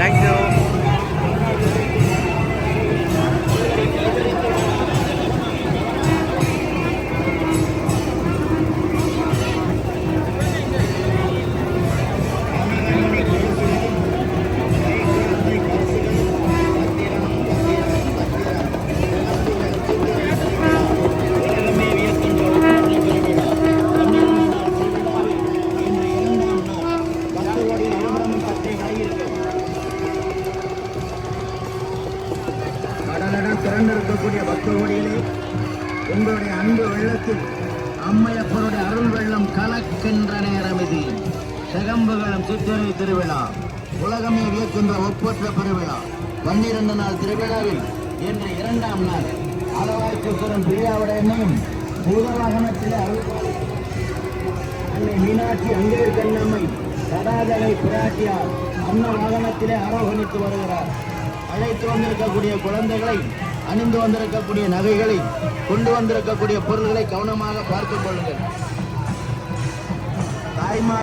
Thank you. திரண்டிருக்கக்கூடிய பக்தோடிகளே, உங்களுடைய அன்பு வெள்ளத்தில் அம்மையப்பனுடைய அருள் வெள்ளம் கலக்கின்ற நேரம் இது. செகம்புகளம் சித்திரை திருவிழா உலகமே வியக்கின்ற ஒப்பற்ற பெருவிழா. 12 நாள் திருவிழாவில் இன்று 2ஆம் நாள் அளவாய்க்குப்புறம் பிரியாவுடையமையும் பூத வாகனத்திலே அன்னை மீனாட்சி அங்கே கண்ணம்மை சதாதலை பிராட்டியார் அன்ன வாகனத்திலே ஆரோகணித்து வருகிறார். அழைத்து வந்திருக்கக்கூடிய குழந்தைகளை, அணிந்து வந்திருக்கக்கூடிய நகைகளை, கொண்டு வந்திருக்கக்கூடிய பொருள்களை கவனமாக பார்த்துக் கொள்ளுங்கள். தாய்மா